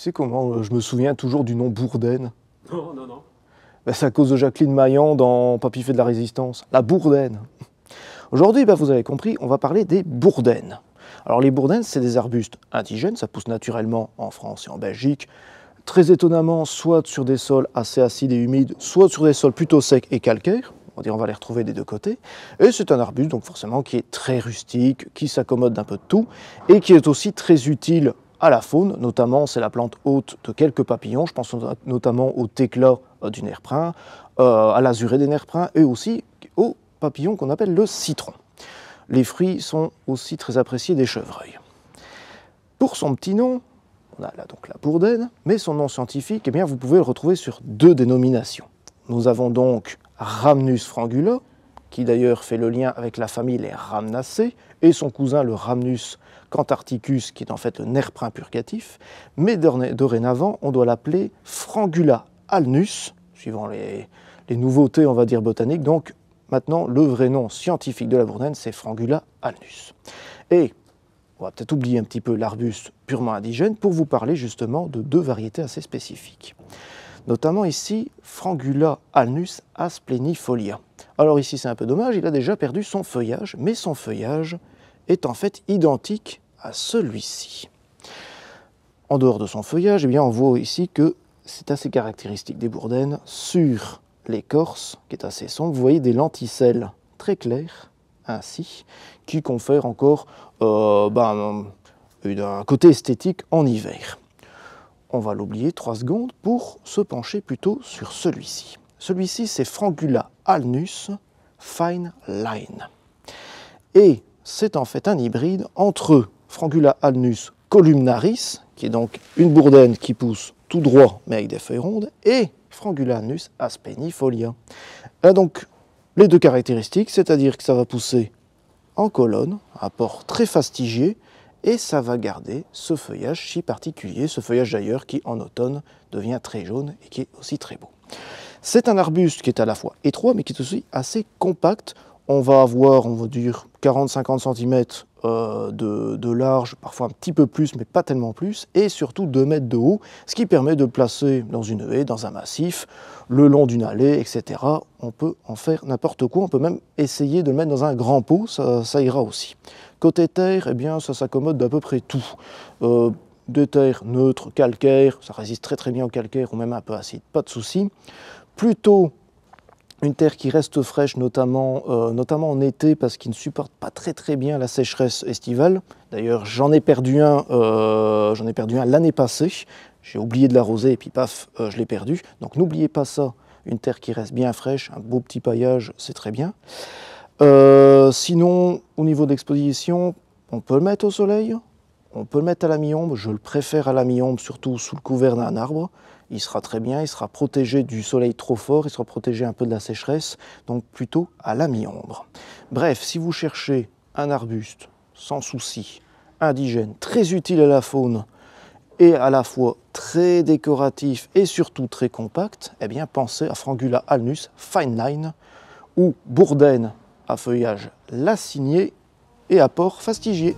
sais comment je me souviens toujours du nom Bourdaine? Non, non, non. Ben, c'est à cause de Jacqueline Maillan dans Papy fait de la résistance. La Bourdaine. Aujourd'hui, ben, vous avez compris, on va parler des bourdaines. Alors les bourdaines, c'est des arbustes indigènes, ça pousse naturellement en France et en Belgique. Très étonnamment, soit sur des sols assez acides et humides, soit sur des sols plutôt secs et calcaires. On va les retrouver des deux côtés. Et c'est un arbuste, donc forcément, qui est très rustique, qui s'accommode d'un peu de tout, et qui est aussi très utile à la faune. Notamment, c'est la plante hôte de quelques papillons. Je pense notamment au tecla du nerprin, à l'azuré des nerprins, et aussi au papillon qu'on appelle le citron. Les fruits sont aussi très appréciés des chevreuils. Pour son petit nom, on a là donc la bourdaine, mais son nom scientifique, eh bien, vous pouvez le retrouver sur deux dénominations. Nous avons donc Rhamnus frangula, qui d'ailleurs fait le lien avec la famille les Rhamnacées, et son cousin le Rhamnus cantarticus, qui est en fait le nerprin purgatif, mais dorénavant, on doit l'appeler Frangula alnus, suivant les nouveautés, on va dire, botaniques. Donc maintenant, le vrai nom scientifique de la bourdaine, c'est Frangula alnus. Et on va peut-être oublier un petit peu l'arbuste purement indigène pour vous parler justement de deux variétés assez spécifiques. Notamment ici, Frangula alnus asplenifolia. Alors ici, c'est un peu dommage, il a déjà perdu son feuillage, mais son feuillage est en fait identique à celui-ci. En dehors de son feuillage, eh bien, on voit ici que c'est assez caractéristique des bourdaines. Sur l'écorce, qui est assez sombre, vous voyez des lenticelles très claires, ainsi, qui confèrent encore un côté esthétique en hiver. On va l'oublier 3 secondes pour se pencher plutôt sur celui-ci. Celui-ci, c'est Frangula alnus fine line. Et c'est en fait un hybride entre Frangula alnus columnaris, qui est donc une bourdaine qui pousse tout droit mais avec des feuilles rondes, et Frangula alnus aspenifolia. Là donc les deux caractéristiques, c'est-à-dire que ça va pousser en colonne, un port très fastigié, et ça va garder ce feuillage si particulier, ce feuillage d'ailleurs qui en automne devient très jaune et qui est aussi très beau. C'est un arbuste qui est à la fois étroit mais qui est aussi assez compact. On va avoir, on va dire, 40-50 cm de large, parfois un petit peu plus, mais pas tellement plus, et surtout 2 mètres de haut, ce qui permet de le placer dans une haie, dans un massif, le long d'une allée, etc. On peut en faire n'importe quoi, on peut même essayer de le mettre dans un grand pot, ça ira aussi. Côté terre, eh bien, ça s'accommode d'à peu près tout. Des terres neutres, calcaires, ça résiste très très bien au calcaire ou même un peu acide, pas de souci. Plutôt une terre qui reste fraîche, notamment en été, parce qu'il ne supporte pas très bien la sécheresse estivale. D'ailleurs, j'en ai perdu un l'année passée. J'ai oublié de l'arroser et puis paf, je l'ai perdu. Donc n'oubliez pas ça, une terre qui reste bien fraîche, un beau petit paillage, c'est très bien. Sinon, au niveau d'exposition, on peut le mettre au soleil, on peut le mettre à la mi-ombre. Je le préfère à la mi-ombre, surtout sous le couvert d'un arbre. Il sera très bien, il sera protégé du soleil trop fort, il sera protégé un peu de la sécheresse, donc plutôt à la mi-ombre. Bref, si vous cherchez un arbuste sans souci, indigène, très utile à la faune, et à la fois très décoratif et surtout très compact, eh bien pensez à Frangula alnus fine line ou bourdaine à feuillage lacinier et à port fastigié.